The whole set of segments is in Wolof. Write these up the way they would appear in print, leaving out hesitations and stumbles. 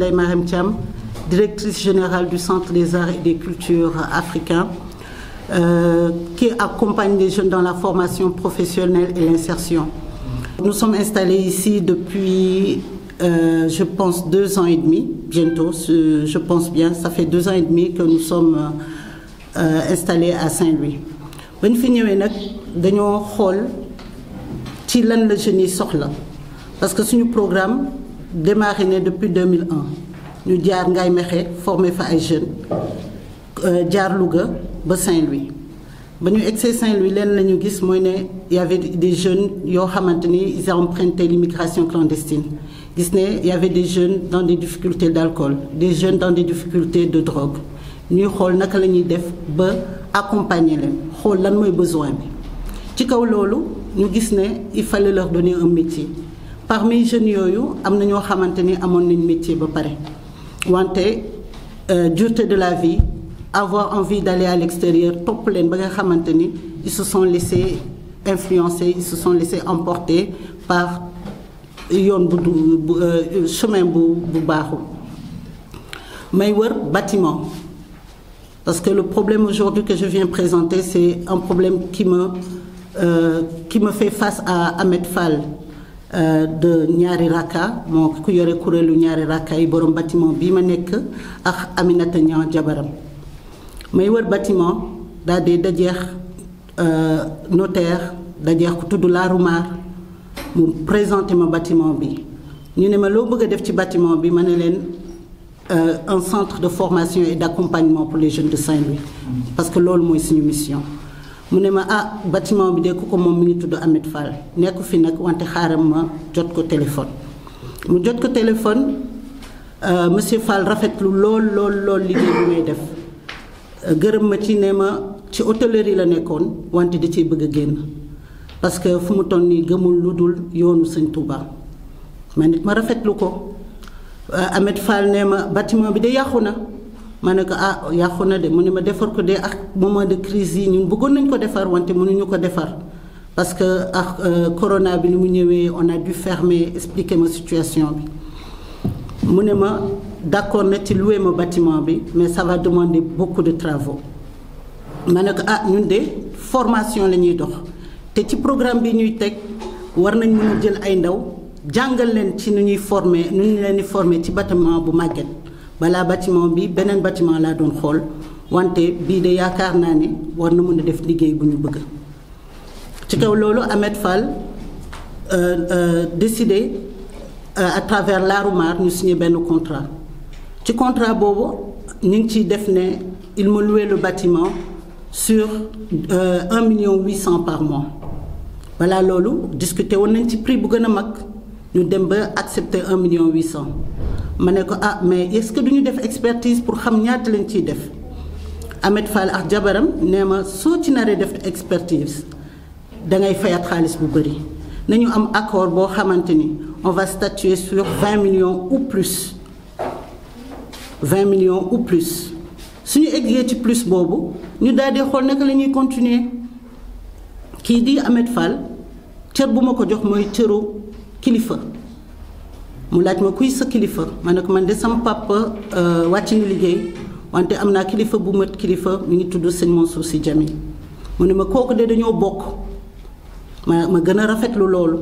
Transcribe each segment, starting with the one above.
Ndeye Marième Thiam, directrice générale du Centre des Arts et des Cultures africains, qui accompagne les jeunes dans la formation professionnelle et l'insertion. Nous sommes installés ici depuis, je pense, 2 ans et demi, bientôt, je pense bien, ça fait 2 ans et demi que nous sommes installés à Saint-Louis. Ba ñu fi ñëwee nag dañoo xool ci lan la jeunes yi soxla parce que suñu programme démarré né depuis 2001 ñu jaar Ngaye Mékhé formé fa ay jeunes jaar Louga ba Saint-Louis ba ñu egsee Saint-Louis leen la ñu gis mooy ne y avait des jeunes yoo xamante ni ils empruntaient l'immigration clandestine gis ne y avait des jeunes dans des difficultés d'alcool, des jeunes dans des difficultés de drogue ñuy xool naka la ñuy def ba accompagner leen xool lan mooy besoin bi ci kaw loolu ñu gis ne il fallait leur donner un métier. Parmi jeunes yooyu am na ñoo xamante ni amoon nañ métier ba pare wante dureté de la vie, avoir envie d'aller à l'extérieur topp leen ba nga xamante ni ils se sont laissés influencer, ils se sont laissés emporter par yoon chemin bu baaxul. May wër bâtiment parce que le problème aujourd'hui que je viens présenter c'est un problème qui me fait face à Ahmed Fall de Ñaari Raka moo ku yore kuréelu Ñaari Raka yi borom bâtiment bii ma nekk ak Aminata Niang jabaram may wër bâtiment daal di dajeex notaire dajeex ku tudd Laroumar mu présenté ma bâtiment bi ñu ne ma loo bëgg a def ci bâtiment bi ma ne leen un centre de formation et d'accompagnement pour les jeunes de Saint-Louis parce que loolu mooy suñu mission. mu ne ma bâtiment bi de ku ko moom mi ngi tudd Ahmed Fall nekk fi nag wante xaaral ma jot ko téléphone mu jot ko téléphone monsieur Fall rafetlu lool liggéey bi may def gërëm ma ci ne ma ci hôtellerie la nekkoon wante da ciy bëgg a génn parce que fu mu toll nii gëmul lu dul yoonu Sëñ Touba ma nit ma rafetlu ko Ahmed Fall ne ma bâtiment bi de yàqu na ma ne ko yàqu na de mu ne ma defar ko de ak moment de crise yi ñun bëggoon nañ ko defar wante mënuñu ko defar parce que ak corona bi ni mu ñëwee on a dû fermer expliquer ma situation bi mu ne ma d'accord na ci louer ma bâtiment bi mais ça va demander beaucoup de travaux ma ne ko ñun de formation la ñuy dox te ci programme bi ñuy teg war nañ mën a jël ay ndaw jàngal leen ci nu ñuy former nu ñu leen di former ci bâtiment bu màgget balaa bâtiment bi beneen bâtiment laa doon xool wante bii de yaakaar naa ne war na mën a def liggéey bu ñu bëgg ci kaw loolu Ahmed Fall décidé à travers Laroumar ñu signé benn contrat ci contrat boobu ñu ngi ciy def ne il me louait le bâtiment sur 1,8 million par mois balaa loolu discuter woon nañ ci prix bu gën a mag ñu dem ba accepter 1,8 million ma ne ko mais est-ce que duñu def expertise pour xam ñaata lañ ciy def Ahmed Fall ak jabaram nee ma soo ci naree def expertise dangay fayat xaalis bu bëri nañu am accord boo xamante ni on va statuer sur 20 millions ou plus 20 millions ou plus suñu eggee ci plus boobu ñu daal di xool naka la ñuy continuer kii di Ahmed Fall cër bu ma ko jox mooy cëru kilifa mu laaj ma kuy sa kilifa ma ne ko man de sama papa wàcc na liggéey wante am naa kilifa bu mat kilifa mi ngi tudd sëñ Mansour Sy Djamil mu ne ma kooku de dañoo bokk ma gën a rafetlu loolu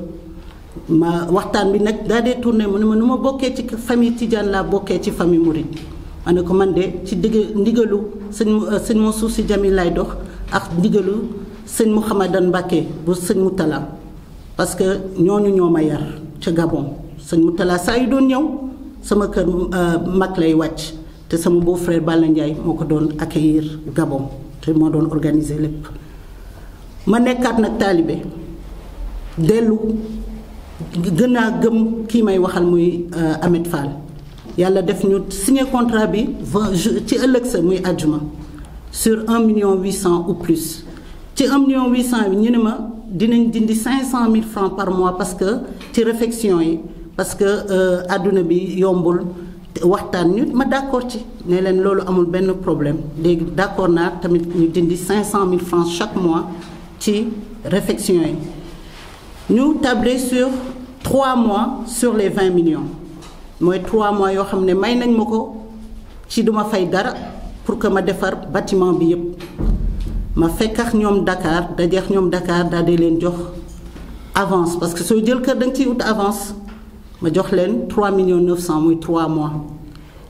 ma waxtaan bi nag daa dee tourné mu ne ma nu ma bokkee ci famille Tidiane laa bokkee ci famille Mouride ma ne ko man de ci ndigalu sëñ Mansour Sy Djamil lay dox ak ndigalu sëñ Mouhamadan Mbacké bu sëñ Moutala parce que ñooñu ñoo ma yar ca Gabon sëñ Moutala saa yu doon ñëw sama kër mag lay wàcc te sama beau-frère Balla Ndiaye moo ko doon accueillir Gabon te moo doon organiser lépp ma nekkaat nag taalibe dellu gën a gëm kii may waxal muy Ahmed Fall yàlla def ñu signé contrat bi ci ëllëg sa muy àjjuma sur 1,8 million ou plus ci 1,8 million bi ñu ne ma dinañ dindi 500 000 francs par mois parce que ci réflexion yi parce que àdduna bi yombul waxtaan ñu ma d'accord ci ne leen loolu amul benn problème léegi d'accord naa tamit ñu dindi 500 000 francs chaque mois ci réflexion yi ñu tablé sur 3 mois sur les 20 millions mooy 3 mois yoo xam ne may nañ ma ko ci duma fay dara pour que ma defar bâtiment bi yépp ma fekk ak ñoom Dakar dajeex ñoom Dakar daal di leen jox avance parce que soo jël kër da nga ciy ut avance ma jox leen 3 900 000 muy 3 mois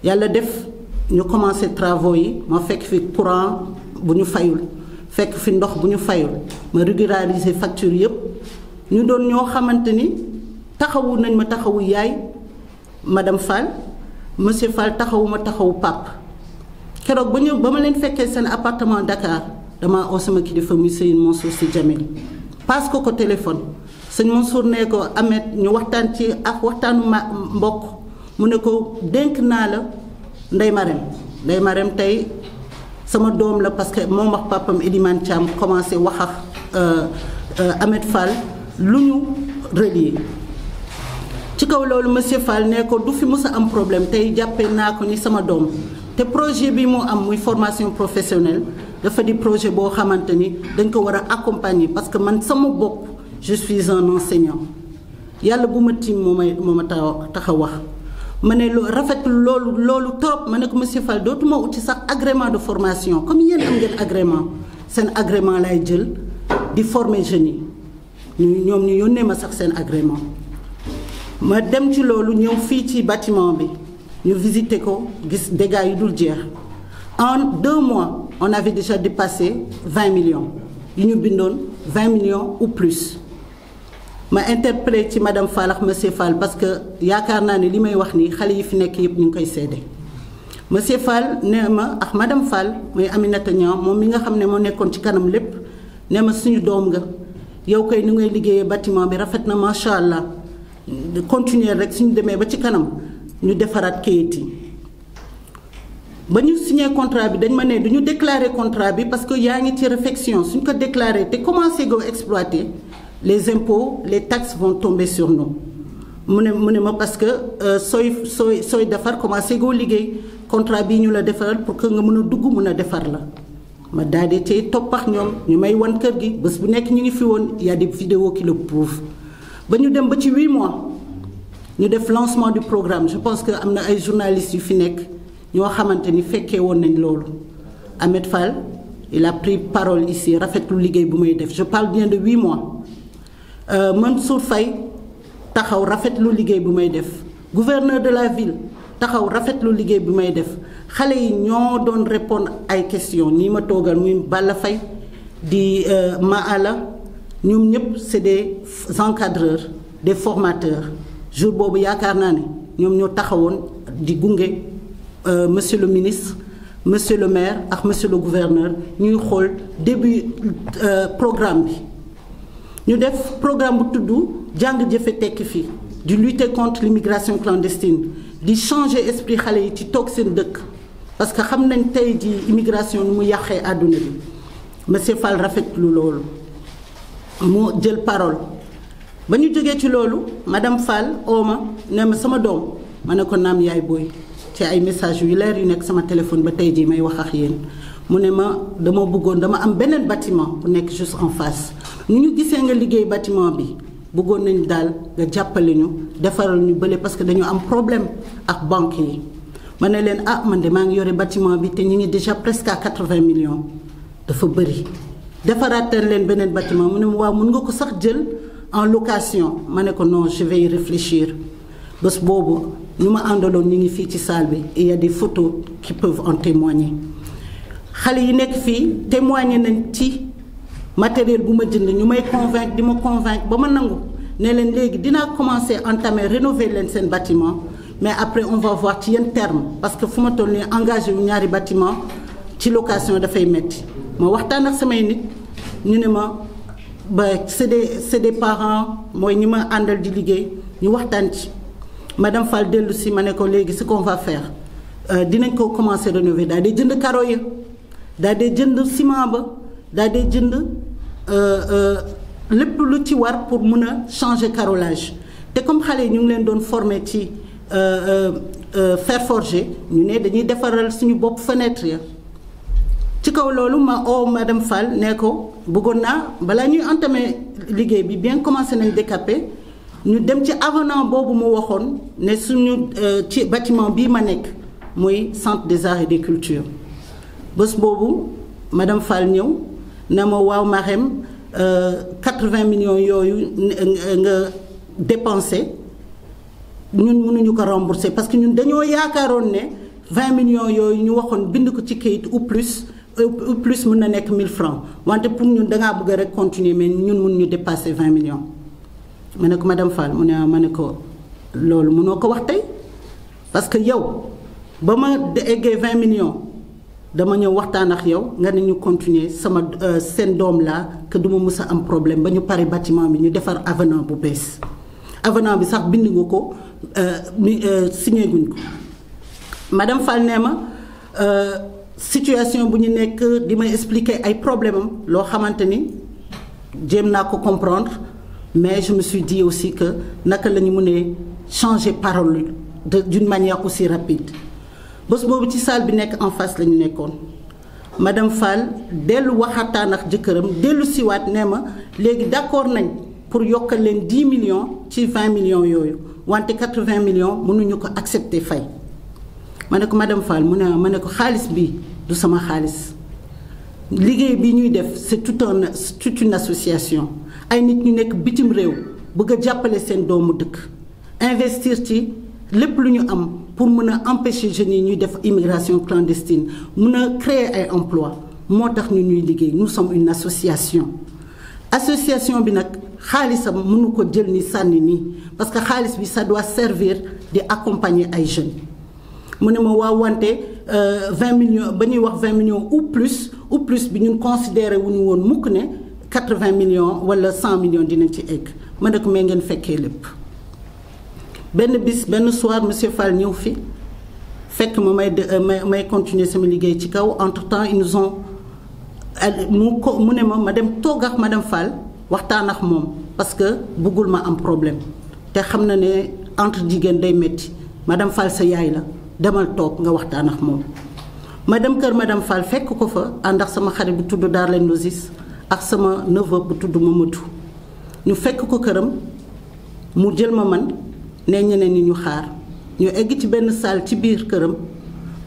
yàlla def ñu commencé travaux yi ma fekk fi courant bu ñu fayul fekk fi ndox bu ñu fayul ma régulariser facture yépp ñu doon ñoo xamante ni taxawu nañ ma taxawu yaay madame Fall monsieur Fall taxawu ma taxawu Pape keroog ba ma leen fekkee seen appartement Dakar damaa oo sama kilifa muy Sëñ Mansour Sy Djamil passe ko téléphone sëñ Mansour ne ko Ahmed ñu waxtaan ci ak waxtaanu mbokk mu ne ko dénk naa la Ndeye Marème tey sama doom la parce que moom wax papam Elimane Thiam commencé wax ak Ahmed Fall lu ñu relier ci kaw loolu monsieur Fall ne ko du fi mës a am problème tey jàppee naa ko ni sama doom te projet bi mu am muy formation professionnelle dafa di projet boo xamante ni dañ ko war a accompagner parce que man sama bopp je suis un enseignant yàlla bu ma tiim moo ma tax a wax ma ne rafetlu loolu trop ma ne ko monsieur Fall dootuma uti sax agrément de formation comme yéen am ngeen agrément seen agrément lay jël di former jeunes yi ñoom ñu yónnee ma sax seen agrément ma dem ci loolu ñëw fii ci bâtiment bi ñu visité ko gis dégâts yu dul jeex en 2 mois on avait déjà dépassé 20 millions yu ñu bindoon 20 millions ou plus ma interpellé ci madame Fall ak monsieur Fall parce que yaakaar naa ne li may wax nii xale yi fi nekk yëpp ñu ngi koy seede monsieur Fall ne ma ak madame Fall mooy Aminata Niang moom mi nga xam ne moo nekkoon ci kanam lépp ne ma suñu doom nga yow koy ni ngay liggéeyee bâtiment bi rafet na macha allah continuer rek suñu demee ba ci kanam ñu defaraat kayit yi ba ñu signé contrat bi dañ ma ne duñu déclarer contrat bi parce que yaa ngi ci réflexion suñ ko déclarer te commencé goo exploiter les impôts les taxes vont tomber sur nous mu ne ma parce que sooy defar commencé goo liggéey contrat bii ñu la defaral pour que nga mën a dugg mën a defar la ma daal di tey toppax ñoom ñu may wan kër gi bés bu nekk ñu ngi fi woon y a des vidéos qui le prouvent ba ñu dem ba ci 8 mois ñu def lancement du programme je pense que am na ay journalistes yu fi nekk ñoo xamante ni fekkee woon nañ loolu Ahmed Fall il a pris parole ici rafetlu liggéey bu may def je parle bien de 8 mois Mansour Faye taxaw rafetlu liggéey bu may def gouverneur de la ville taxaw rafetlu liggéey bu may def xale yi ñoo doon répondre ay questions ñii ma toogal muy Balla Faye di Maala ñoom ñëpp c'est des encadreurs des formateurs jour boobu yaakaar naa ne ñoom ñoo taxawoon di gunge monsieur le ministre monsieur le maire ak monsieur le gouverneur ñuy xool début programme bi ñu def programme bu tudd jàng jëfe tekki fii di lutter contre l'immigration clandestine di changer esprit xale yi ci toog seen dëkk parce que xam nañ tey ji immigration nu mu yàqee àdduna bi monsieur Fall rafetlu loolu moo jël parole ba ñu jógee ci loolu madame Fall ooma ne ma sama doom ma ne ko naam yaay booy ci ay message yu leer yu nekk sama téléphone ba tey jii may wax ak yéen mu ne ma dama bëggoon dama am beneen bâtiment bu nekk juste en face nu ñu gisee nga liggéey bâtiment bi bëggoon nañu daal nga jàppale ñu defaral ñu bële parce que dañu am problème ak banque yi ma ne leen man de maa ngi yore bâtiment bi te ñu ngi déjà presque à 80 millions dafa bëri defaraatal leen beneen bâtiment mu ne ma waaw mun nga ko sax jël en location ma ne ko non je vais y réfléchir bés boobu ñu ma àndaloon ñu ngi fii ci salle bi et il y a des photos qui peuvent en témoigner xale yi nekk fii témoigner nañ ci matériel bu ma jënd ñu may convaincre di ma convaincre ba ma nangu ne leen léegi dinaa commencer entamer rénover leen seen bâtiment mais après on va voir ci yenn terme parce que fu ma toll nii engagé wu ñaari bâtiment ci location dafay metti ma waxtaan ak samay nit ñu ne ma ba c'est des parents mooy ñi ma àndal di liggéey ñu waxtaan ci madame Fall dellu si ma ne ko léegi ce qu'on va faire dinañ ko commencer rénover daal di jënd carreau ya daal di jënd ciment ba daal di jënd lépp lu ci war pour mun a changer carrelage te comme xale yi ñu ngi leen doon former ci fer forgé ñu ne dañuy defaral suñu bopp fenêtre ya ci kaw loolu ma madame Fall ne ko bëggoon naa balaa ñuy entamer liggéey bi bien commencé nañ décaper ñu dem ci avenant boobu mu waxoon ne suñu ci bâtiment bii ma nekk muy centre des arts et des cultures bés boobu madame Fall ñëw na ma waaw Marème 80 millions yooyu nga dépensé ñun mënuñu ko rembourser parce que ñun dañoo yaakaaroon ne 20 millions yooyu ñu waxoon bind ko ci kayit ou plus mën na nekk 1000 francs wante pour ñun dangaa bëgg rek continuer mais ñun mën ñu dépasser 20 millions. ma ne ko madame Fall mu ne ma ne ko loolu mënoo ko wax tey parce que yow ba ma eggee 20 millions dama ñëw waxtaan ak yow nga ne ñu continuer sama seen doom laa que du ma mës a am problème ba ñu pare bâtiment bi ñu defar avenant bu bees avenant bi sax bind nga ko signé guñ ko. madame Fall nee ma situation bu ñu nekk di may expliquer ay problème am loo xamante ni jéem naa ko comprendre mais je me suis dit aussi que naka la ñu mënee changer parole d'une manière aussi rapide. bés boobu ci salle bi nekk en face la ñu nekkoon madame Fall dellu waxataan ak jëkkëram dellu siwaat nee ma léegi d'accord nañ pour yokkal leen 10 millions ci 20 millions yooyu wante 80 millions mënuñu ko accepter fay. ma ne ko madame Fall mu ne ma ne ko xaalis bi du sama xaalis liggéey bi ñuy def c'est toute une association ay nit ñu nekk bitim réew bëgg a jàppale seen doomu dëkk investir ci lépp lu ñu am pour mën a empêcher jeunes yi ñuy def immigration clandestine mën a créer ay emploi moo tax ñu ñuy liggéey nous sommes une association bi nag xaalisam mënu ko jël ni sànni nii parce que xaalis bi ça doit servir di accompagner ay jeunes mu ne ma waaw wante 20 millions ba ñuy wax 20 millions ou plus bi ñun considéré wu ñu woon mukk ne 80 millions wala 100 millions dinañ ci egg ma ne ko mais ngeen fekkee lépp. benn soir monsieur Fall ñëw fi fekk ma may continuer sama liggéey ci kaw entre temps ils nous ont mu ne ma dem toog ak madame Fall waxtaan ak moom parce que bëggul ma am problème te xam na ne entre jigéen day metti madame Fall sa yaay la demal toog nga waxtaan ak moom. ma dem kër madame Fall fekk ko fa ànd ak sama xarit bu tudd Darlene Nozis ak sama neveu bu tudd Mamadou ñu fekk ko këram mu jël ma man. ne ñeneen ñi ñu xaar ñu egg ci benn salle ci biir këram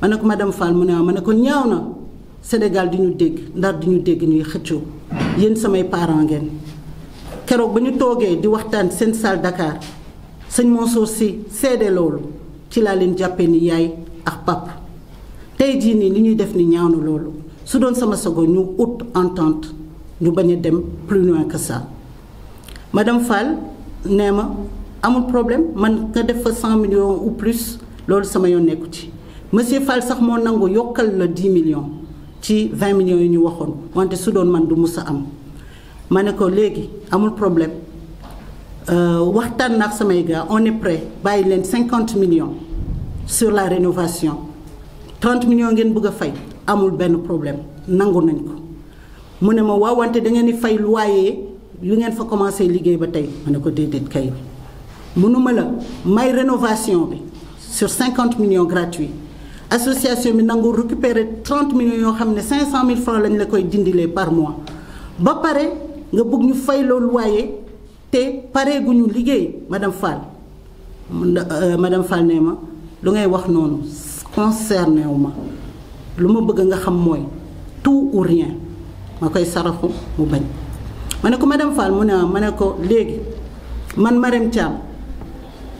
ma ne ko madame Fall mu ne ma ne ko ñaaw na Sénégal di ñu dégg Ndar di ñu dégg ñuy xëccoo yéen samay parents ngeen. keroog ba ñu toogee di waxtaan seen salle Dakar sëñ Mansour Sy seede loolu ci laa leen jàppee ni yaay ak pap tey jii nii li ñuy def ni ñaaw na loolu su doon sama sago ñu ut entente ñu bañ a dem plus loin que ça. madame Fall nee ma. amul problème man nga def fa 100 millions ou plus loolu sama yoon nekku ci monsieur Fall sax moo nangu yokkal la 10 millions ci 20 millions yi ñu waxoon wante su doon man du mus a am. ma ne ko léegi amul problème waxtaan na ak samay gars on est prêt bàyyi leen 50 millions sur la rénovation 30 millions ngeen bëgg a fay amul benn problème nangu nañ ko. mu ne ma waaw wante da ngeen di fay loyer yu ngeen fa commencé liggéey ba tey ma ne ko déedéet kay. mënuma la may rénovation bi sur 50 millions gratuits association bi nangu récupérer 30 millions yoo xam ne 500 000 francs lañ la koy dindilee par mois ba pare nga bëgg ñu fay loolu loyer te pare gu ñu liggéey madame Fall. madame Fall nee ma lu ngay wax noonu concerné wu ma lu ma bëgg nga xam mooy tout ou rien ma koy saraxu mu bañ. ma ne ko madame Fall mu ne ma ne ko léegi man Marème Thiam.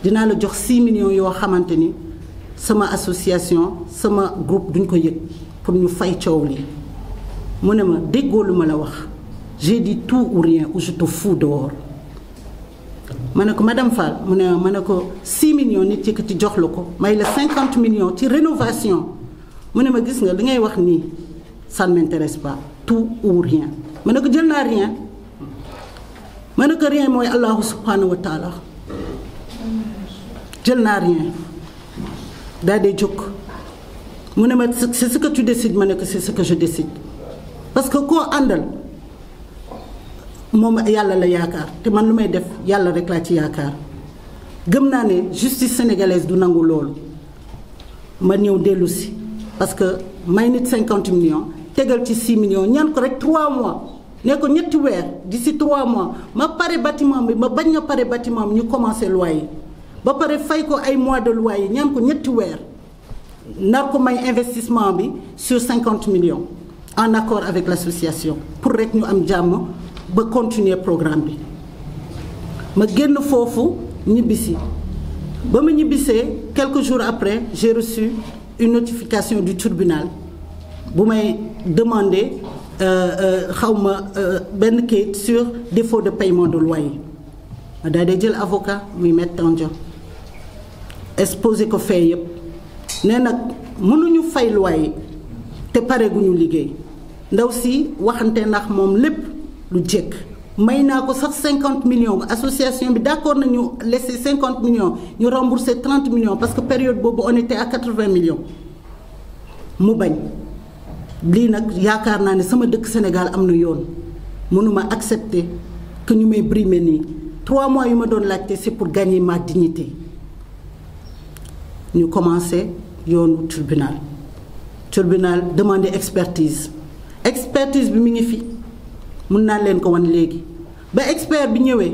dinaa la jox 6 millions yoo xamante ni sama association sama groupe duñ ko yëg pour ñu fay coow lii mu ne ma déggoo lu ma la wax j'ai dit tout ou rien ou je te fous dehors. ma ne ko madame Fall mu ne ma ne ko 6 millions nit yëkkati jox la ko may la 50 millions ci rénovation mu ne ma gis nga li ngay wax nii ça ne m'intéresse pas tout ou rien. ma ne ko jël naa rien ma ne ko rien mooy Allahu subhanahu wa taala. jël naa rien daal di jóg mu ne ma c'est ce que tu décides ma ne ko c'est ce que je décide parce que koo àndal moom yàlla la yaakaar te man lu may def yàlla rek laa ci yaakaar gëm naa ne justice sénégalaise du nangu loolu ma ñëw dellu si parce que may nit 50 millions tegal ci 6 millions ñaan ko rek 3 mois ne ko ñetti weer d'ici 3 mois ma pare bâtiment bi ma bañ nga pare bâtiment bi ñu commencé loyer ba pare fay ko ay mois de loyer ñaan ko ñetti weer nar ko may investissement bi sur 50 millions en accord avec l'association pour rek ñu am jàmm ba continuer programme bi ma génn foofu ñibbisi ba ma ñibbisee quelques jours après j'ai reçu une notification du tribunal bu may demander benn kayit sur défaut de paiement de loyer ma daal di jël avocat muy Maître Tandian exposé ko fee yëpp nee nag mënuñu fay loyer te pare gu ñu liggéey ndaw si waxante ndax moom lépp lu jekk may naa ko sax 50 millions association bi d'accord nañu laisser 50 millions ñu rembourser 30 millions parce que période boobu on était à 80 millions mu bañ lii nag yaakaar naa ne sama dëkk Sénégal am na yoon mënuma accepter que ñu may brimer nii 3 mois yu ma doon laajte c'est pour gagner ma dignité ñu commencé yoonu tribunal demander expertise bi mi ngi fi mun naa leen ko wan léegi ba expert bi ñëwee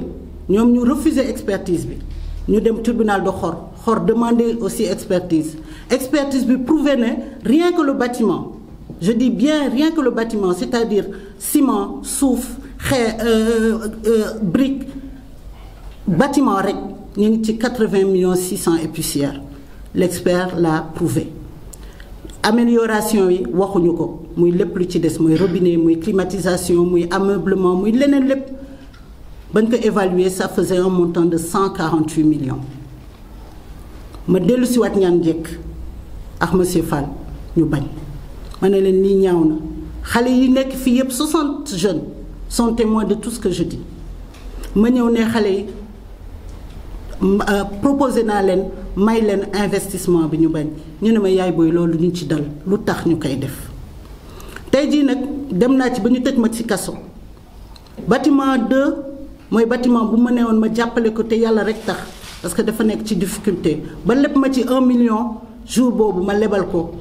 ñoom ñu refuser expertise bi ñu dem tribunal de xor demander aussi expertise bi prouver ne rien que le bâtiment je dis bien rien que le bâtiment c'est-à-dire ciment suuf brique bâtiment rek ñu ngi ci 80 millions 600 et poussière l'expert l'a prouvé amélioration yi waxuñu ko muy lépp lu ci des muy robinet muy climatisation muy ameublement muy leneen lépp bañ ko évaluer ça faisait un montant de 148 millions ma dellu si waat ñaan njëkk ak monsieur Fall ñu bañ ma ne leen lii ñaaw na xale yi nekk fii yëpp 60 jeunes sont témoins de tout ce que je dis ma ñëw ne xale yi proposé naa leen may leen investissement bi ñu bañ ñu ne ma yaay booy loolu ñu ci dal lu tax ñu koy def tey jii nag dem naa ci ba ñu tëj ma ci kaso bâtiment 2 mooy bâtiment bu ma newoon ma jàppale ko te yàlla rek tax parce que dafa nekk ci difficulté ba lépp ma ci 1 million jour boobu ma lebal ko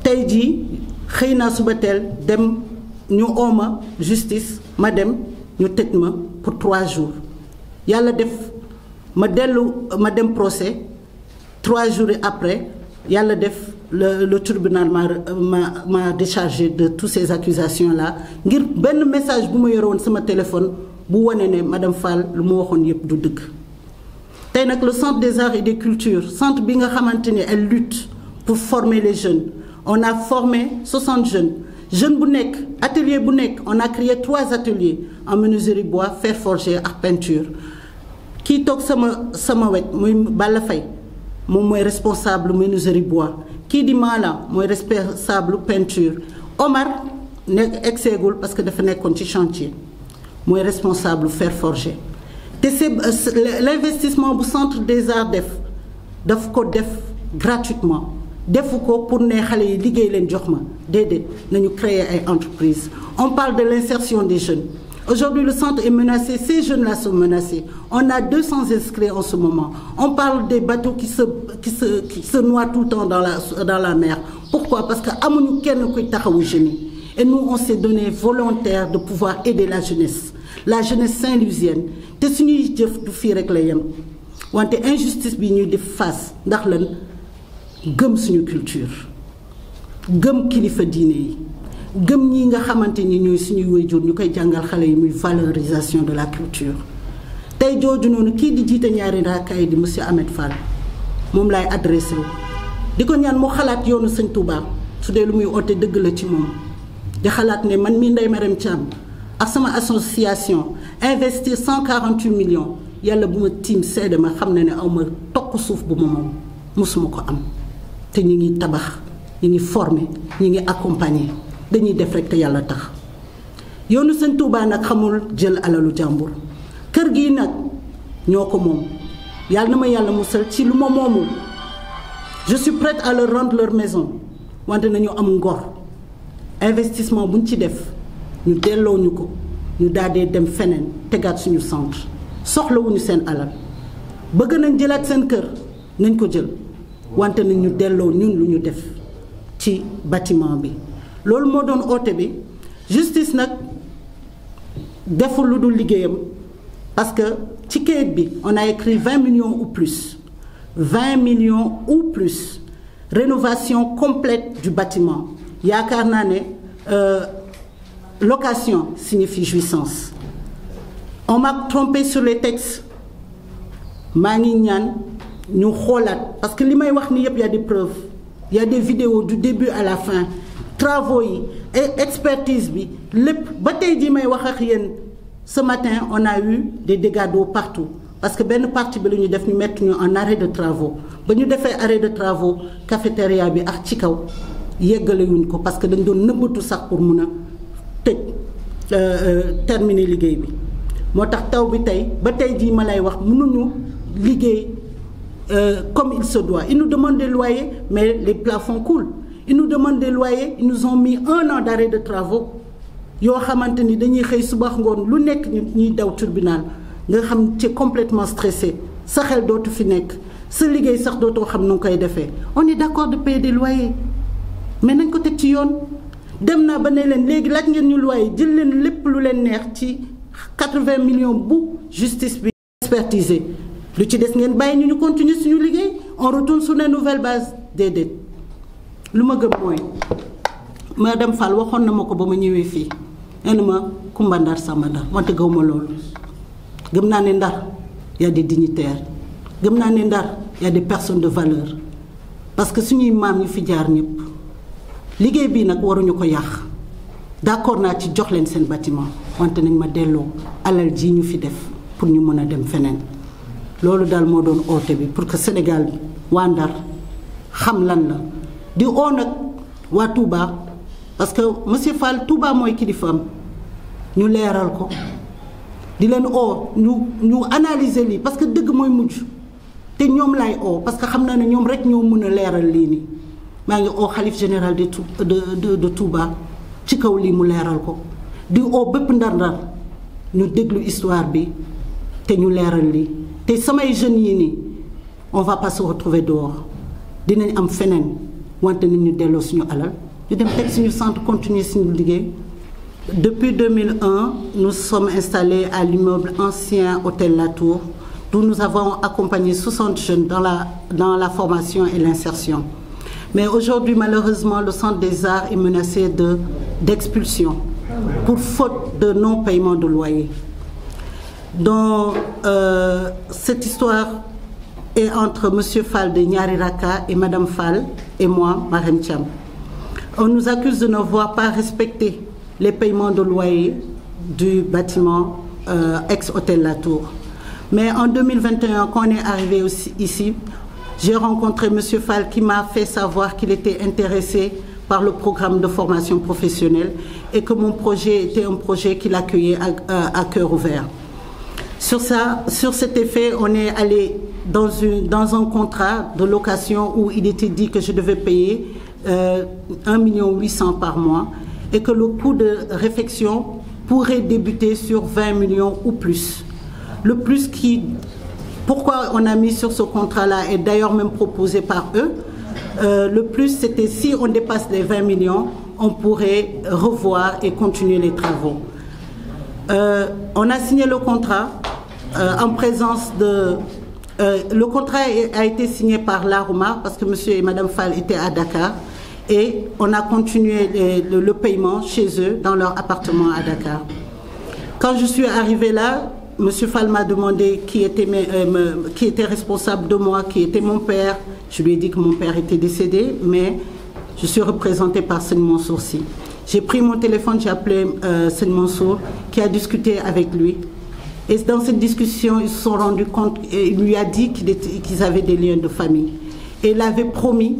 tey jii xëy naa suba teel dem ñu ooma justice ma dem ñu tëj ma pour 3 jours yàlla def ma dem procès 3 jours après yàlla def le tribunal m'a déchargé de toutes ces accusations là ngir benn message bu ma yore woon sama téléphone bu wane ne madame Fall lu ma waxoon yëpp du dëgg tey nag le centre des arts et des cultures centre bi nga xamante ne elle lutte pour former les jeunes on a formé 60 jeunes bu nekk atelier bu nekk on a créé 3 ateliers en menuiserie bois fer forgé ak peinture kii toog sama wet muy Balla Faye moom mooy responsable menuiserie bois kii di Mala mooy responsable peinture Omar nekk exeegul parce que dafa nekkoon ci chantier mooy responsable fer forgé te c'est l'investissement bu centre des arts daf ko def gratuitement defu ko pour ne xale yi liggéey leen jox ma déedéet nañu créer ay entreprises on parle de l'insertion des jeunes. Aujourd'hui, le centre est menacé, ces jeunes-là sont menacés. On a 200 inscrits en ce moment. On parle des bateaux qui se noient tout le temps dans la mer. Pourquoi? Parce que amuñu kenn kuy taxawu jeunes yi. Et nous, on s'est donné volontaire de pouvoir aider la jeunesse saint-louisienne. te suñuy jëf du fii rek la yem wante injustice bi ñuy def face ndax lan gëm suñu culture gëm kilifa diine yi. gëm ñi nga xamante ni ñooy suñuy waajur ñu koy jàngal xale yi muy valorisation de la culture tey jooju noonu kii di jiite ñaari raakaay di monsieur Ahmed Fall moom laay adressé wu di ko ñaan mu xalaat yoonu Sëñ Touba su dee lu muy oote dëgg la ci moom di xalaat ne man mii Ndeye Marème Thiam ak sama association investir 148 millions yàlla bu ma tiim seede ma xam ne aw ma toq suuf bu ma moom mosuma ko am te ñu ngi tabax ñu ngi former ñu ngi accompagner. dañuy def rek te yàlla tax yoonu Sëñ Touba nag xamul jël alalu jàmbur kër gi nag ñoo ko moom yàlla na ma yàlla musal ci lu ma moomul je suis prête à leur rendre leur maison wante nañu am ngor investissement buñ ci def ñu delloo ñu ko ñu daadee dem feneen tegaat suñu centre soxlawuñu seen alal bëgg nañ jëlaat seen kër nañ ko jël wante nañ ñu delloo ñun lu ñu def ci bâtiment bi loolu moo doon oote bi justice nag deful lu dul liggéeyam parce que ci kayit bi on a écrit 20 millions ou plus 20 millions ou plus rénovation complète du bâtiment yaakaar naa ne location signifie jouissance. On m'a trompé sur les textes maa ngi ñaan ñu xoolaat parce que li may wax ni yëpp y a des preuves il y a des vidéos du début à la fin travaux yi expertise bi lépp ba tey jii may wax ak yéen ce matin on a eu des dégâts d'eau partout parce que benn partie bi la ñu def ñu mettre ñu en arrêt de travaux ba ñu defee arrêt de travaux cafétéria bi ak ci kaw yeggalewuñ ko parce que dañ doon nëbbatu sax pour mun a tëj terminer liggéey bi moo tax taw bi tey ba tey jii ma lay wax mënuñu liggéey comme il se doit. Ils nous demandent des loyers, mais les plafonds coulent. Ils nous demandent des loyers, ils nous ont mis 1 an d'arrêt de travaux. Yoo xamante ni dañuy xëy suba ngoon lu nekk ñuy daw tribunal nga xam ci complètement stressé sa xel dootu fi nekk sa liggéey sax dootoo xam nu koy defee. On est d'accord de payer des loyers mais nañ ko teg ci yoon dem naa ba ne leen léegi laaj ngeen ñu loyer jël leen lépp lu leen neex ci 80 millions bu justice bi expertisé. lu ci des ngeen bàyyi ñu continuer suñu liggéey on retourne sur les nouvelles bases déedéet lu ma gëm mooy madame Fall waxoon na ma ko ba ma ñëwee fii nee na ma Kumba Ndar Samba Ndar wante gaw ma loolu gëm naa ne Ndar y a des dignitaires gëm naa ne Ndar y a des personnes de valeur parce que suñuy maam yu fi jaar ñëpp liggéey bii nag waruñu ko yàq d'accord naa ci jox leen seen bâtiment wante nañ ma delloo alal ji ñu fi def pour ñu mën a dem feneen. loolu daal moo doon oote bi pour que Sénégal bi waa Ndar xam lan la di oo nag waa Touba parce que monsieur Fall Touba mooy kilifaam ñu leeral ko di leen oo ñu analyser lii parce que dëgg mooy mujj te ñoom laay oo parce que xam naa ne ñoom rek ñoo mën a leeral lii nii maa ngi oo xalif général de Touba ci kaw lii mu leeral ko di oo bépp ndar-ndar ñu déglu histoire bi te ñu leeral lii. te samay jeunes yi nii on va pas se retrouver dehors dinañ am feneen wante nañ ñu delloo suñu alal ñu dem teg suñu centre continuer suñu liggéey. Depuis 2001 nous sommes installés à l'immeuble ancien Hôtel Latour d'où nous avons accompagné 60 jeunes dans la formation et l'insertion. Mais aujourd'hui malheureusement le centre des arts est menacé d'expulsion pour faute de non-paiement de loyer. Donc cette histoire est entre monsieur Fall de Ñaari Raka et madame Fall et moi, Marème Thiam. On nous accuse de ne voir pas respecter les paiements de loyer du bâtiment ex-Hôtel Latour. Mais en 2021, quand on est arrivé ici, j'ai rencontré monsieur Fall qui m'a fait savoir qu'il était intéressé par le programme de formation professionnelle et que mon projet était un projet qu'il accueillait à cœur ouvert. Sur cet effet, on est allé dans un contrat de location où il était dit que je devais payer 1,8 million par mois et que le coût de réfection pourrait débuter sur 20 millions ou plus. Le plus pourquoi on a mis sur ce contrat-là est d'ailleurs même proposé par eux. Le plus, c'était si on dépasse les 20 millions, on pourrait revoir et continuer les travaux. On a signé le contrat en présence de... le contrat a été signé par l'AROMA parce que monsieur et madame Fall étaient à Dakar et on a continué le paiement chez eux dans leur appartement à Dakar. Quand je suis arrivée là, monsieur Fall m'a demandé qui était responsable de moi, qui était mon père. Je lui ai dit que mon père était décédé, mais je suis représentée par Seigne Mansour Sy. J'ai pris mon téléphone, j'ai appelé Seigne Mansour, qui a discuté avec lui. Et dans cette discussion, ils se sont rendus compte, et il lui a dit qu'ils avaient des liens de famille. Et il avait promis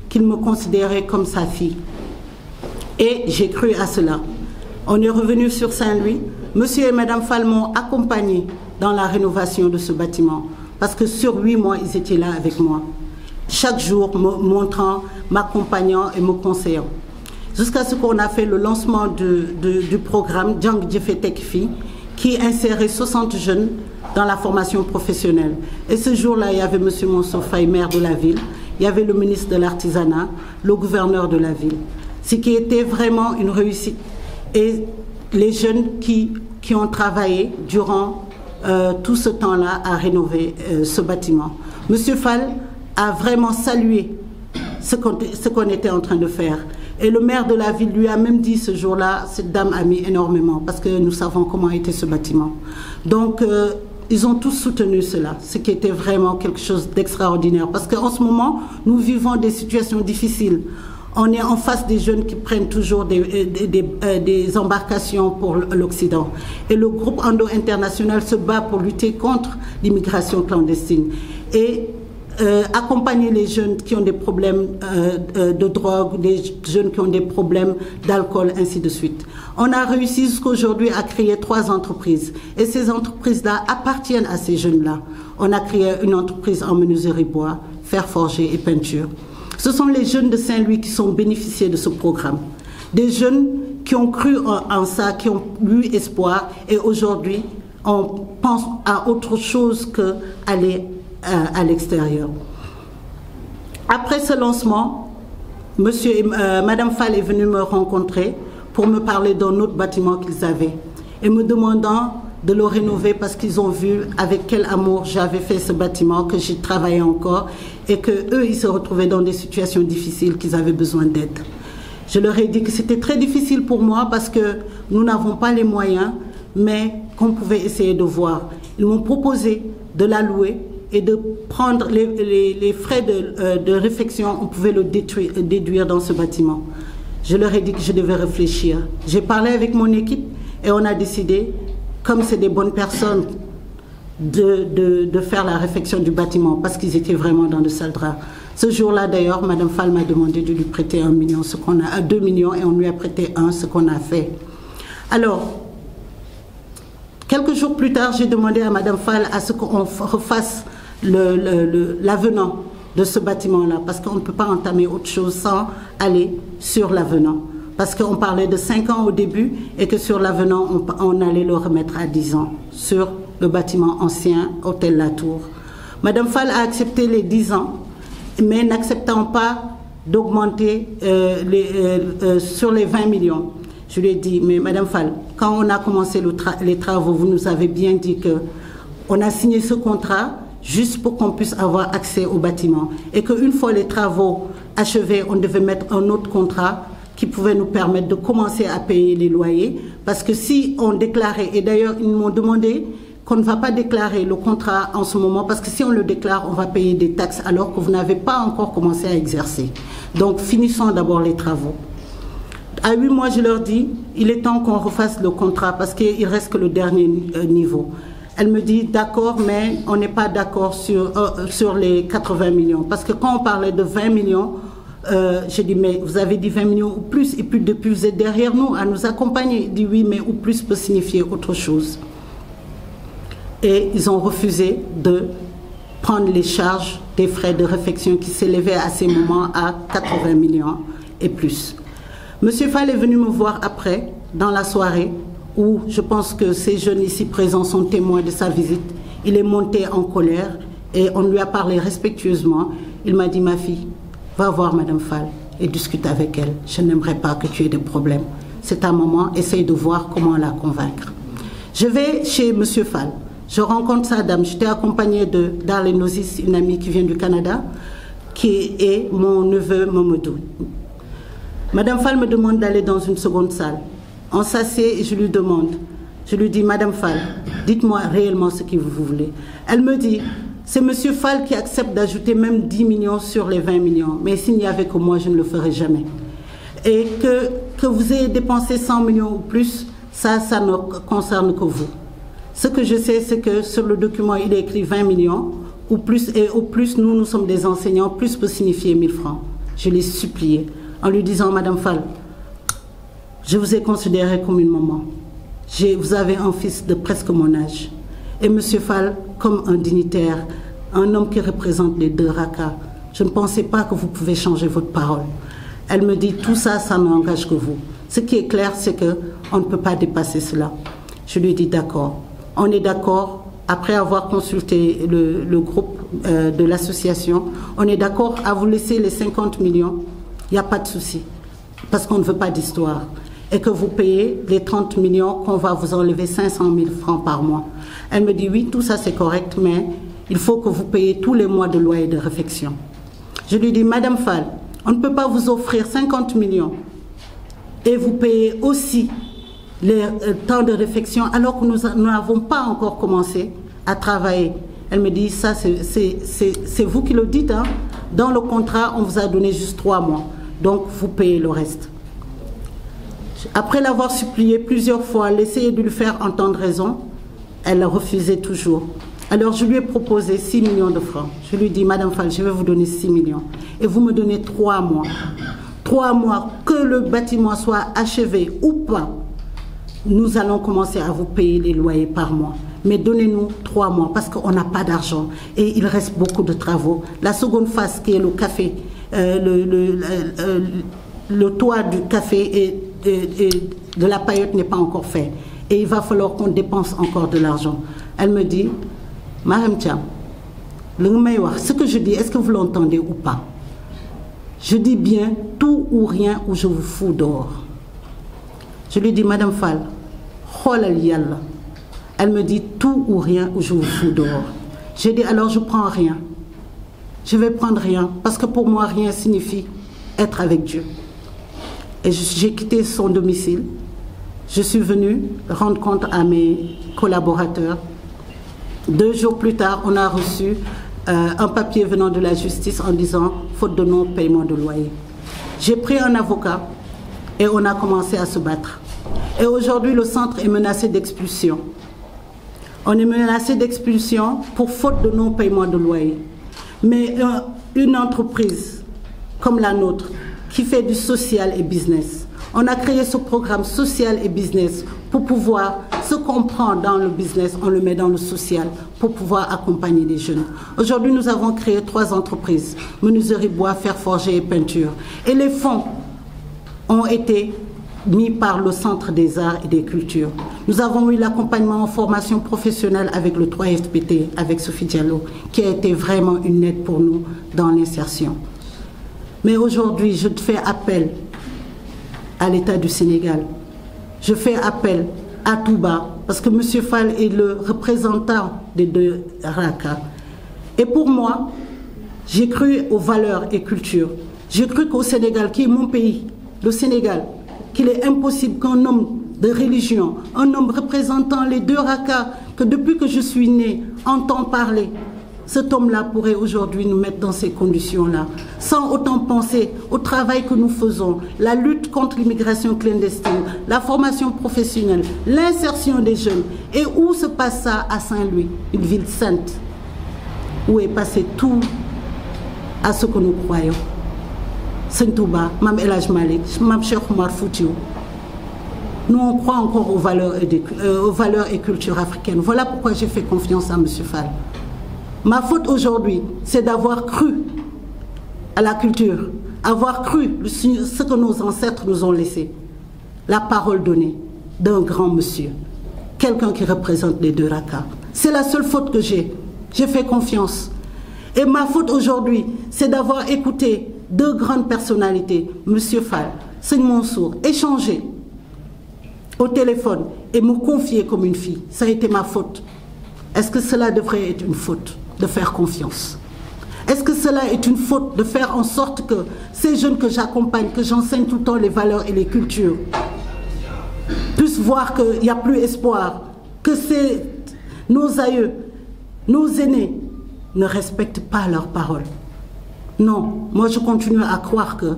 qu'il me considérait comme sa fille. Et j'ai cru à cela. On est revenu sur Saint-Louis. Monsieur et madame Fall m'ont accompagné dans la rénovation de ce bâtiment. Parce que sur 8 mois, ils étaient là avec moi. Chaque jour, me montrant, m'accompagnant et me conseillant. Jusqu'à ce qu'on a fait le lancement du programme Jang Jëfe Tekki Fi, qui insérait 60 jeunes dans la formation professionnelle. Et ce jour-là, il y avait M. Mansour Faye, maire de la ville, il y avait le ministre de l'Artisanat, le gouverneur de la ville. Ce qui était vraiment une réussite. Et les jeunes qui qui ont travaillé durant tout ce temps-là à rénover ce bâtiment. Monsieur Fall a vraiment salué ce qu'on était en train de faire. Et le maire de la ville lui a même dit ce jour-là, cette dame a mis énormément, parce que nous savons comment était ce bâtiment. Donc, ils ont tous soutenu cela, ce qui était vraiment quelque chose d'extraordinaire. Parce qu'en ce moment, nous vivons des situations difficiles. On est en face des jeunes qui prennent toujours des embarcations pour l'Occident. Et le groupe Ando International se bat pour lutter contre l'immigration clandestine. Et accompagner les jeunes qui ont des problèmes de drogue, des jeunes qui ont des problèmes d'alcool, ainsi de suite. On a réussi jusqu'aujourd'hui à créer 3 entreprises. Et ces entreprises-là appartiennent à ces jeunes-là. On a créé une entreprise en menuiserie bois, fer forgé et peinture. Ce sont les jeunes de Saint-Louis qui sont bénéficiés de ce programme. Des jeunes qui ont cru en ça, qui ont eu espoir. Et aujourd'hui, on pense à autre chose qu'aller à l'extérieur. Après ce lancement, Madame Fall est venue me rencontrer pour me parler d'un autre bâtiment qu'ils avaient et me demandant de le rénover parce qu'ils ont vu avec quel amour j'avais fait ce bâtiment, que j'y travaillais encore et qu'eux, ils se retrouvaient dans des situations difficiles, qu'ils avaient besoin d'aide. Je leur ai dit que c'était très difficile pour moi parce que nous n'avons pas les moyens, mais qu'on pouvait essayer de voir. Ils m'ont proposé de la louer et de prendre les frais de réfection, on pouvait le déduire dans ce bâtiment. Je leur ai dit que je devais réfléchir. J'ai parlé avec mon équipe et on a décidé, comme c'est des bonnes personnes, de faire la réfection du bâtiment parce qu'ils étaient vraiment dans de sales draps. Ce jour-là, d'ailleurs, Madame Fall m'a demandé de lui prêter 1 million, 2 millions, et on lui a prêté 1, ce qu'on a fait. Alors, quelques jours plus tard, j'ai demandé à Madame Fall à ce qu'on refasse l'avenant de ce bâtiment-là, parce qu'on ne peut pas entamer autre chose sans aller sur l'avenant. Parce qu'on parlait de 5 ans au début et que sur l'avenant, on allait le remettre à 10 ans sur le bâtiment ancien, Hôtel La Tour. Madame Fall a accepté les 10 ans, mais n'acceptant pas d'augmenter sur les 20 millions. Je lui ai dit, mais Madame Fall, quand on a commencé les travaux, vous nous avez bien dit qu'on a signé ce contrat juste pour qu'on puisse avoir accès au bâtiment. Et qu'une fois les travaux achevés, on devait mettre un autre contrat qui pouvait nous permettre de commencer à payer les loyers. Parce que si on déclarait, et d'ailleurs ils m'ont demandé qu'on ne va pas déclarer le contrat en ce moment, parce que si on le déclare, on va payer des taxes alors que vous n'avez pas encore commencé à exercer. Donc finissons d'abord les travaux. À 8 mois, je leur dis, il est temps qu'on refasse le contrat parce qu'il reste que le dernier niveau. Elle me dit, d'accord, mais on n'est pas d'accord sur les 80 millions. Parce que quand on parlait de 20 millions, j'ai dit, mais vous avez dit 20 millions ou plus, et puis depuis vous êtes derrière nous à nous accompagner. Il dit, oui, mais ou plus peut signifier autre chose. Et ils ont refusé de prendre les charges des frais de réfection qui s'élevaient à ces moments à 80 millions et plus. Monsieur Fall est venu me voir après, dans la soirée, où je pense que ces jeunes ici présents sont témoins de sa visite. Il est monté en colère et on lui a parlé respectueusement. Il m'a dit, ma fille, va voir Madame Fall et discute avec elle. Je n'aimerais pas que tu aies des problèmes. C'est ta maman, essaye de voir comment la convaincre. Je vais chez Monsieur Fall. Je rencontre sa dame. J'étais accompagnée de Darlene Nozis, une amie qui vient du Canada, qui est mon neveu Mamadou. Madame Fall me demande d'aller dans une seconde salle. On s'assied et je lui demande. Je lui dis, Madame Fall, dites-moi réellement ce que vous voulez. Elle me dit, c'est Monsieur Fall qui accepte d'ajouter même 10 millions sur les 20 millions. Mais s'il n'y avait que moi, je ne le ferais jamais. Et que vous ayez dépensé 100 millions ou plus, ça ne concerne que vous. Ce que je sais, c'est que sur le document, il est écrit 20 millions ou plus. Et au plus, nous sommes des enseignants, plus peut signifier 1000 francs. Je l'ai supplié en lui disant, Madame Fall, je vous ai considéré comme une maman. Vous avez un fils de presque mon âge. Et Monsieur Fall, comme un dignitaire, un homme qui représente les 2 rakas, je ne pensais pas que vous pouvez changer votre parole. Elle me dit, tout ça, ça n'engage que vous. Ce qui est clair, c'est qu'on ne peut pas dépasser cela. Je lui ai dit, d'accord. On est d'accord, après avoir consulté le groupe de l'association, on est d'accord à vous laisser les 50 millions. Il n'y a pas de souci, parce qu'on ne veut pas d'histoire. et que vous payez les 30 millions, qu'on va vous enlever 500 000 francs par mois. Elle me dit oui, tout ça c'est correct, mais il faut que vous payiez tous les mois de loyer de réfection. Je lui dis, Madame Fall, on ne peut pas vous offrir 50 millions et vous payez aussi les temps de réflexion alors que nous n'avons pas encore commencé à travailler. Elle me dit, ça c'est vous qui le dites, hein. Dans le contrat, on vous a donné juste 3 mois, donc vous payez le reste. Après l'avoir supplié plusieurs fois, l'essayer de lui faire entendre raison, elle refusait toujours. Alors je lui ai proposé 6 millions de francs. Je lui ai dit, Madame Fall, je vais vous donner 6 millions et vous me donnez 3 mois. 3 mois, que le bâtiment soit achevé ou pas, nous allons commencer à vous payer les loyers par mois. Mais donnez-nous 3 mois parce qu'on n'a pas d'argent et il reste beaucoup de travaux. La seconde phase qui est le café, le toit du café et de la paillote n'est pas encore fait. Et il va falloir qu'on dépense encore de l'argent. Elle me dit, Madame Thiam, ce que je dis, est-ce que vous l'entendez ou pas? Je dis bien tout ou rien ou je vous fous dehors. Je lui dis, Madame Fall, kholal yalla. Elle me dit tout ou rien ou je vous fous dehors. J'ai dit alors je prends rien. Je vais prendre rien parce que pour moi rien signifie être avec Dieu. Et j'ai quitté son domicile. Je suis venue rendre compte à mes collaborateurs. 2 jours plus tard, on a reçu un papier venant de la justice en disant faute de non-paiement de loyer. J'ai pris un avocat et on a commencé à se battre. Et aujourd'hui, le centre est menacé d'expulsion. On est menacé d'expulsion pour faute de non-paiement de loyer. Mais une entreprise comme la nôtre, qui fait du social et business, on a créé ce programme social et business pour pouvoir, ce qu'on prend dans le business, on le met dans le social pour pouvoir accompagner les jeunes. Aujourd'hui, nous avons créé 3 entreprises, menuiserie bois, fer forgé et peinture. Et les fonds ont été mis par le Centre des Arts et des Cultures. Nous avons eu l'accompagnement en formation professionnelle avec le 3FPT, avec Sophie Diallo, qui a été vraiment une aide pour nous dans l'insertion. Mais aujourd'hui, je fais appel à l'État du Sénégal. Je fais appel à Touba, parce que M. Fall est le représentant des 2 RACA. Et pour moi, j'ai cru aux valeurs et cultures. J'ai cru qu'au Sénégal, qui est mon pays, le Sénégal, qu'il est impossible qu'un homme de religion, un homme représentant les 2 RACA, que depuis que je suis née, entend parler, cet homme-là pourrait aujourd'hui nous mettre dans ces conditions-là, sans autant penser au travail que nous faisons, la lutte contre l'immigration clandestine, la formation professionnelle, l'insertion des jeunes. Et où se passe ça à Saint-Louis, une ville sainte, où est passé tout à ce que nous croyons. Saint-Touba, Mme El Hadj Malick, Mme Cheikh Oumar Foutiyou. Nous, on croit encore aux valeurs et cultures africaines. Voilà pourquoi j'ai fait confiance à M. Fall. Ma faute aujourd'hui, c'est d'avoir cru à la culture, avoir cru ce que nos ancêtres nous ont laissé. La parole donnée d'un grand monsieur, quelqu'un qui représente les 2 RACA. C'est la seule faute que j'ai. J'ai fait confiance. Et ma faute aujourd'hui, c'est d'avoir écouté 2 grandes personnalités, M. Fall, Seigne Mansour, échanger au téléphone et me confier comme une fille. Ça a été ma faute. Est-ce que cela devrait être une faute de faire confiance? Est-ce que cela est une faute de faire en sorte que ces jeunes que j'accompagne, que j'enseigne tout le temps les valeurs et les cultures, puissent voir qu'il n'y a plus espoir, que nos aïeux, nos aînés ne respectent pas leurs paroles? Non, moi je continue à croire que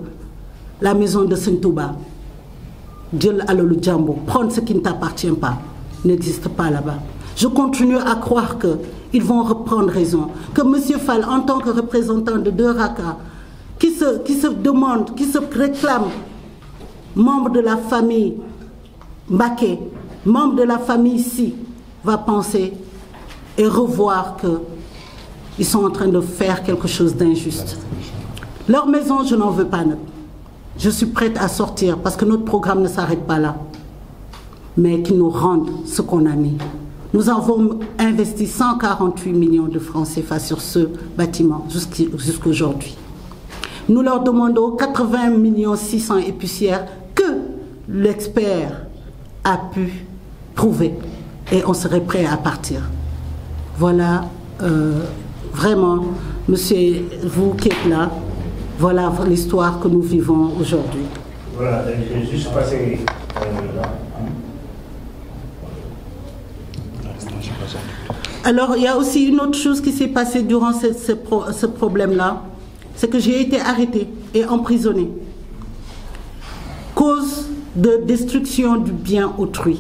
la maison de Saint-Touba, Djel Alolu Djambo, prendre ce qui ne t'appartient pas, n'existe pas là-bas. Je continue à croire qu'ils vont reprendre raison, que M. Fall, en tant que représentant de 2 RACA, qui se demande, qui se réclame, membre de la famille Mbaké, membre de la famille ici, va penser et revoir qu'ils sont en train de faire quelque chose d'injuste. Leur maison, je n'en veux pas. Je suis prête à sortir parce que notre programme ne s'arrête pas là. Mais qu'ils nous rendent ce qu'on a mis. Nous avons investi 148 millions de francs CFA sur ce bâtiment jusqu'aujourd'hui. Nous leur demandons 80 millions 600 épicières que l'expert a pu prouver et on serait prêt à partir. Voilà, vraiment, monsieur, vous qui êtes là, voilà l'histoire que nous vivons aujourd'hui. Voilà, je vais juste passer là. Alors, il y a aussi une autre chose qui s'est passée durant ce problème-là, c'est que j'ai été arrêtée et emprisonnée. Cause de destruction du bien autrui.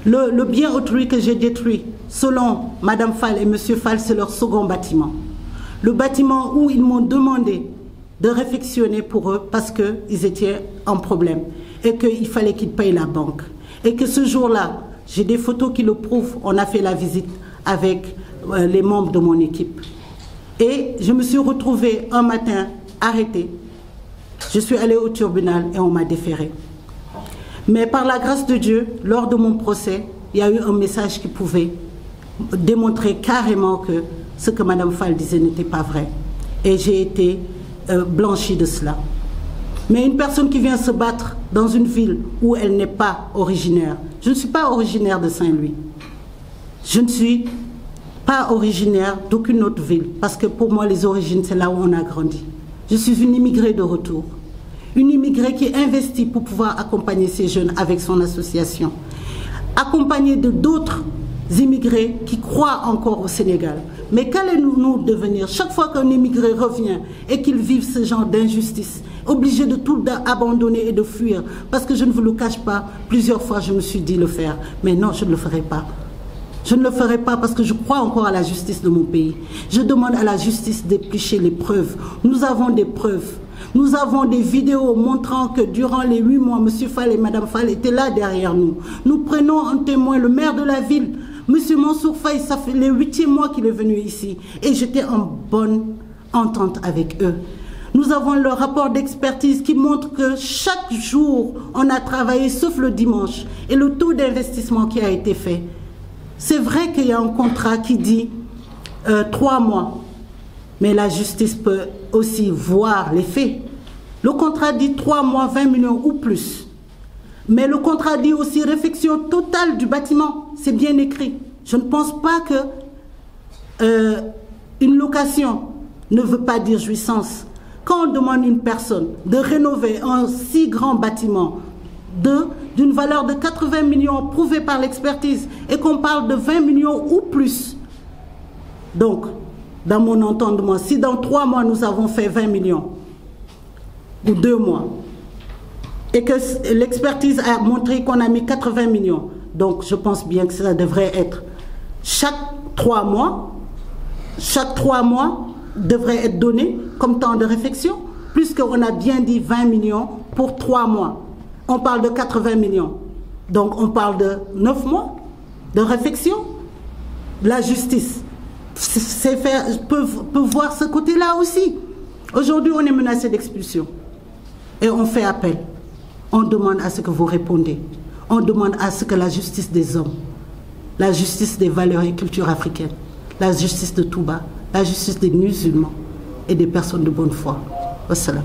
Le bien autrui que j'ai détruit, selon Madame Fall et Monsieur Fall, c'est leur second bâtiment. Le bâtiment où ils m'ont demandé de réfectionner pour eux parce qu'ils étaient en problème et qu'il fallait qu'ils payent la banque. Et que ce jour-là, j'ai des photos qui le prouvent, on a fait la visite avec les membres de mon équipe. Et je me suis retrouvée un matin arrêtée. Je suis allée au tribunal et on m'a déférée. Mais par la grâce de Dieu, lors de mon procès, il y a eu un message qui pouvait démontrer carrément que ce que Mme Fall disait n'était pas vrai. Et j'ai été blanchie de cela. Mais une personne qui vient se battre dans une ville où elle n'est pas originaire, je ne suis pas originaire de Saint-Louis. Je ne suis pas originaire d'aucune autre ville, parce que pour moi, les origines, c'est là où on a grandi. Je suis une immigrée de retour. Une immigrée qui investit pour pouvoir accompagner ces jeunes avec son association. Accompagnée de d'autres immigrés qui croient encore au Sénégal. Mais qu'allons-nous devenir chaque fois qu'un immigré revient et qu'il vive ce genre d'injustice, obligé de tout abandonner et de fuir? Parce que je ne vous le cache pas, plusieurs fois je me suis dit le faire, mais non, je ne le ferai pas. Je ne le ferai pas parce que je crois encore à la justice de mon pays. Je demande à la justice d'éplucher les preuves. Nous avons des preuves. Nous avons des vidéos montrant que durant les 8 mois, M. Fall et Mme Fall étaient là derrière nous. Nous prenons en témoin le maire de la ville, M. Mansour Faye, ça fait le 8e mois qu'il est venu ici. Et j'étais en bonne entente avec eux. Nous avons le rapport d'expertise qui montre que chaque jour, on a travaillé sauf le dimanche. Et le taux d'investissement qui a été fait. C'est vrai qu'il y a un contrat qui dit 3 mois. Mais la justice peut aussi voir les faits. Le contrat dit 3 mois, 20 millions ou plus. Mais le contrat dit aussi réfection totale du bâtiment. C'est bien écrit. Je ne pense pas que une location ne veut pas dire jouissance. Quand on demande à une personne de rénover un si grand bâtiment d'une valeur de 80 millions prouvée par l'expertise et qu'on parle de 20 millions ou plus, donc, dans mon entendement, si dans 3 mois nous avons fait 20 millions, ou 2 mois, et que l'expertise a montré qu'on a mis 80 millions, donc je pense bien que ça devrait être chaque 3 mois devrait être donné comme temps de réflexion, puisqu'on a bien dit 20 millions pour 3 mois. On parle de 80 millions, donc on parle de 9 mois de réflexion. La justice peut voir ce côté-là aussi. Aujourd'hui, on est menacé d'expulsion. Et on fait appel. On demande à ce que vous répondez. On demande à ce que la justice des hommes, la justice des valeurs et cultures africaines, la justice de Touba, la justice des musulmans et des personnes de bonne foi. Wassalam.